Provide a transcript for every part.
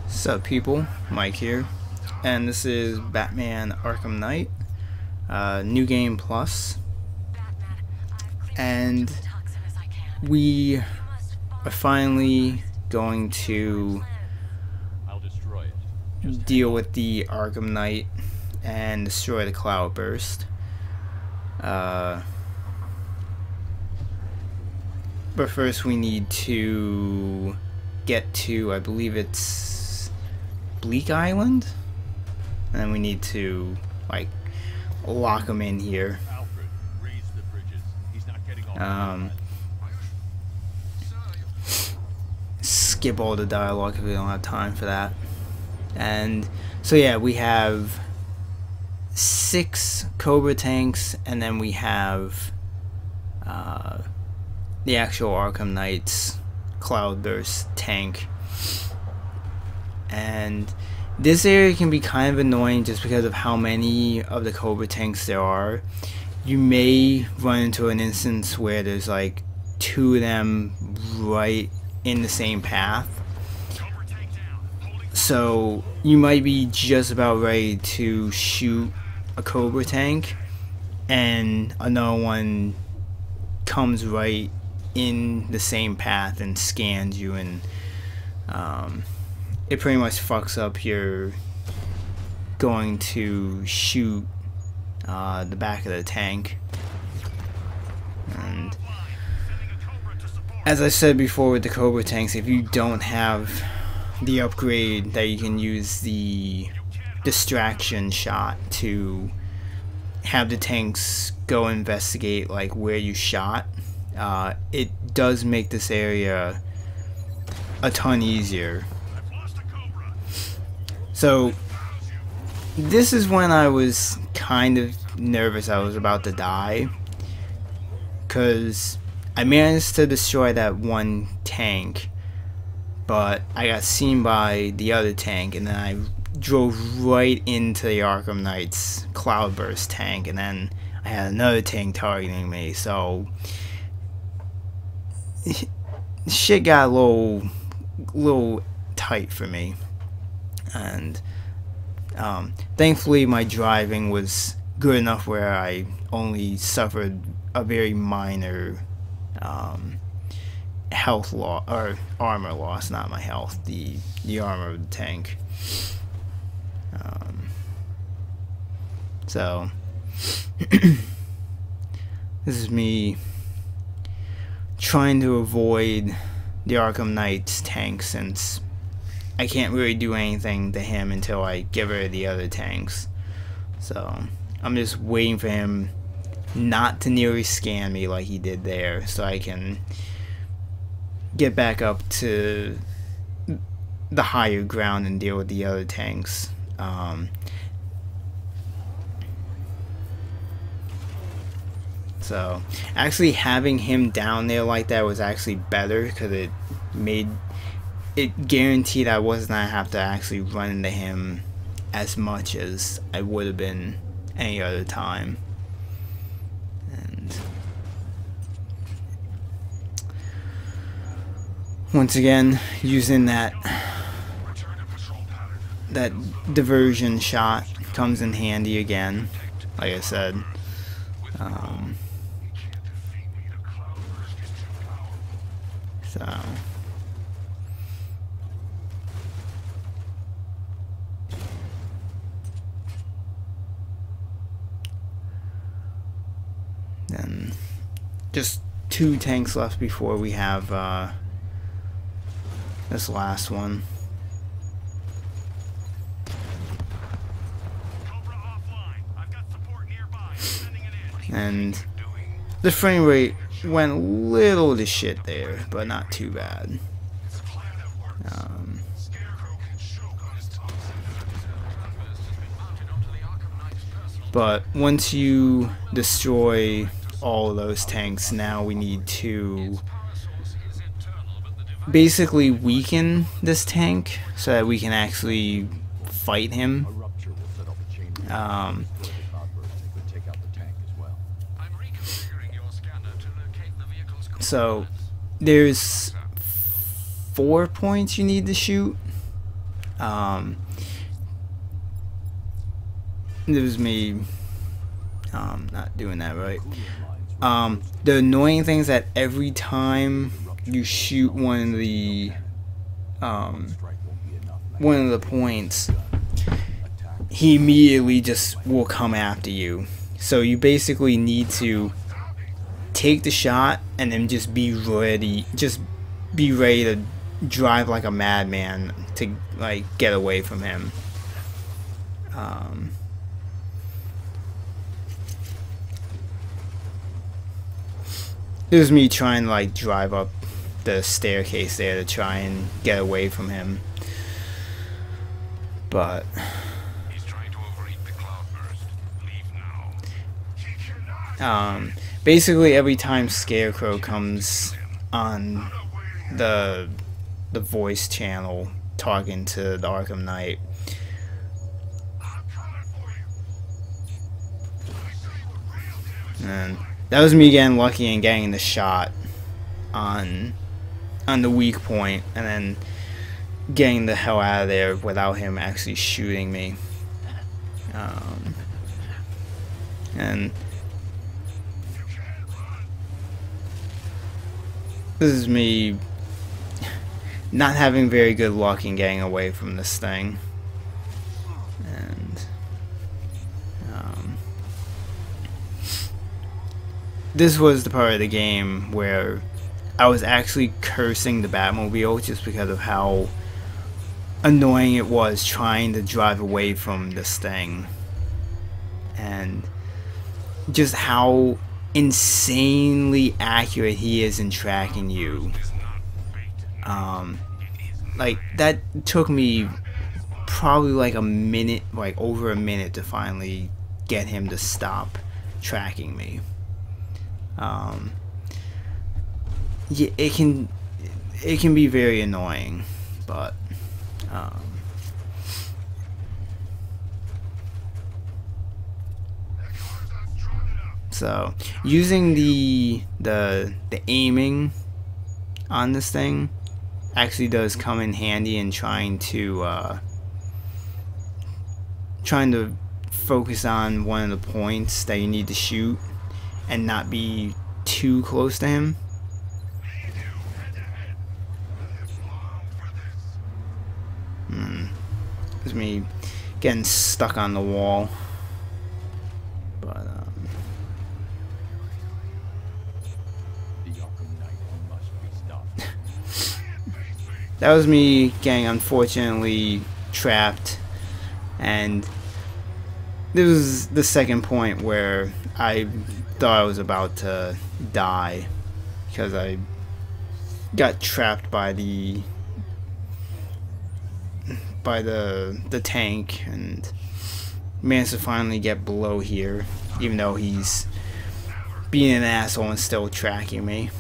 Sup people, Mike here, and this is Batman Arkham Knight, New Game Plus, and we are finally going to deal with the Arkham Knight and destroy the Cloudburst. But first we need to get to, I believe it's Bleak Island, and then we need to like lock him in here. Skip all the dialogue if we don't have time for that. And so yeah, we have 6 Cobra tanks, and then we have the actual Arkham Knight's Cloudburst tank. And this area can be kind of annoying just because of how many of the Cobra tanks there are. You may run into an instance where there's like 2 of them right in the same path. So you might be just about ready to shoot a Cobra tank and another one comes right in the same path and scans you, and it pretty much fucks up your going to shoot the back of the tank. And as I said before with the Cobra tanks, if you don't have the upgrade that you can use the distraction shot to have the tanks go investigate like where you shot, it does make this area a ton easier. So this is when I was kind of nervous I was about to die, because I managed to destroy that one tank, but I got seen by the other tank, and then I drove right into the Arkham Knight's Cloudburst tank, and then I had another tank targeting me, so shit got a little tight for me. And thankfully my driving was good enough where I only suffered a very minor health loss, or armor loss, not my health, the armor of the tank. So this is me trying to avoid the Arkham Knight's tank, since I can't really do anything to him until I get rid of the other tanks. So I'm just waiting for him not to nearly scan me like he did there, so I can get back up to the higher ground and deal with the other tanks. So actually having him down there like that was actually better, because it guaranteed I wasn't gonna have to actually run into him as much as I would have been any other time. And once again, using that diversion shot comes in handy again, like I said. So then just 2 tanks left before we have this last one. And the frame rate went a little to shit there, but not too bad. But once you destroy all of those tanks, now we need to basically weaken this tank so that we can actually fight him. So there's 4 points you need to shoot. It was me not doing that right. The annoying thing is that every time you shoot one of the points, he immediately just will come after you. So you basically need to take the shot and then just be ready to drive like a madman to like get away from him. It was me trying to like drive up the staircase there to try and get away from him, but he's trying to overeat the cloudburst. Leave now. Basically every time Scarecrow comes on the voice channel talking to the Arkham Knight, and that was me getting lucky and getting the shot on the weak point, and then getting the hell out of there without him actually shooting me. And this is me not having very good luck in getting away from this thing. And this was the part of the game where I was actually cursing the Batmobile just because of how annoying it was trying to drive away from this thing, and just how insanely accurate he is in tracking you. Like that took me probably like a minute, like over a minute, to finally get him to stop tracking me. Yeah, it can be very annoying, but so using the aiming on this thing actually does come in handy in trying to focus on one of the points that you need to shoot and not be too close to him. It's me getting stuck on the wall, but that was me getting unfortunately trapped, and this was the second point where I thought I was about to die because I got trapped by the tank and managed to finally get below here, even though he's being an asshole and still tracking me.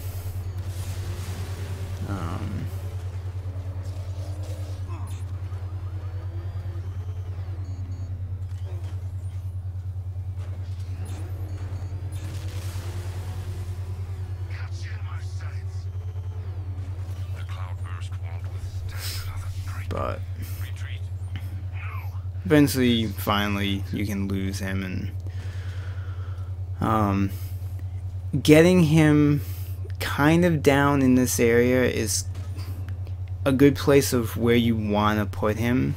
But eventually, finally, you can lose him, and getting him kind of down in this area is a good place of where you want to put him.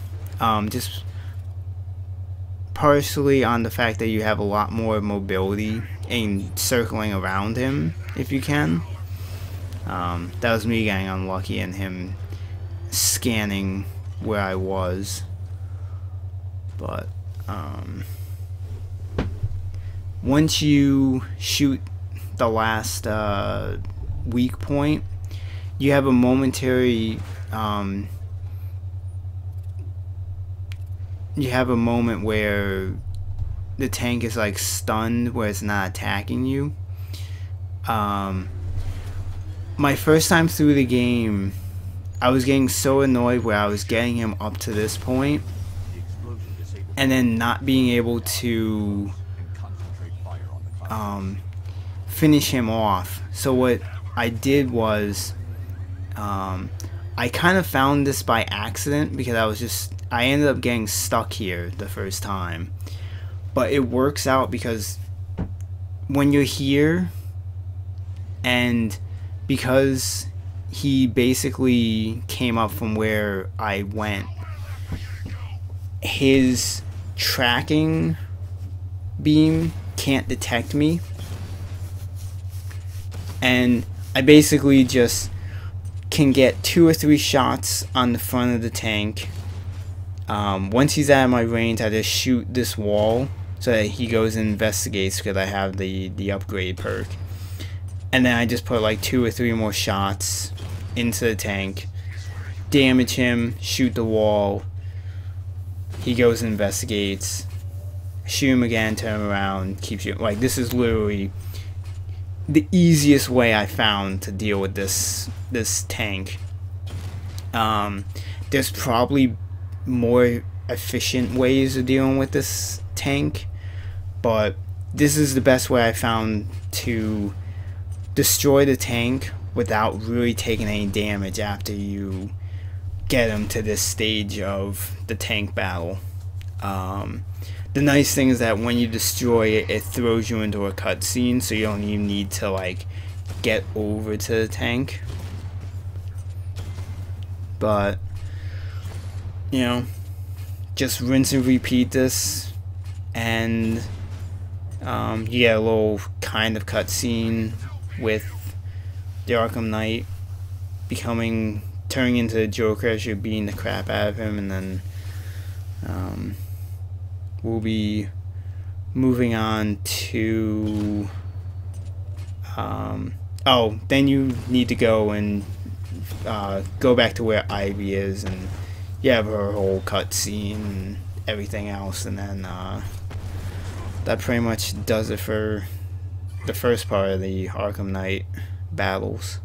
Just partially on the fact that you have a lot more mobility in circling around him if you can. That was me getting unlucky and him scanning where I was, but once you shoot the last weak point, you have a momentary you have a moment where the tank is like stunned, where it's not attacking you. My first time through the game, I was getting so annoyed where I was getting him up to this point and then not being able to finish him off. So what I did was I kind of found this by accident because I was just I ended up getting stuck here the first time. But it works out because when you're here, and because he basically came up from where I went, his tracking beam can't detect me, and I basically just can get 2 or 3 shots on the front of the tank. Once he's out of my range, I just shoot this wall so that he goes and investigates, because I have the upgrade perk, and then I just put like 2 or 3 more shots into the tank, damage him, shoot the wall, he goes and investigates, shoot him again, turn him around, keep shooting. Like, this is literally the easiest way I found to deal with this tank. There's probably more efficient ways of dealing with this tank, but this is the best way I found to destroy the tank without really taking any damage after you get him to this stage of the tank battle. The nice thing is that when you destroy it, it throws you into a cutscene, so you don't even need to like get over to the tank. But you know, just rinse and repeat this, and you get a little kind of cutscene with the Arkham Knight turning into the Joker as you're beating the crap out of him, and then we'll be moving on to then you need to go and go back to where Ivy is, and you have her whole cutscene and everything else, and then that pretty much does it for the first part of the Arkham Knight battles.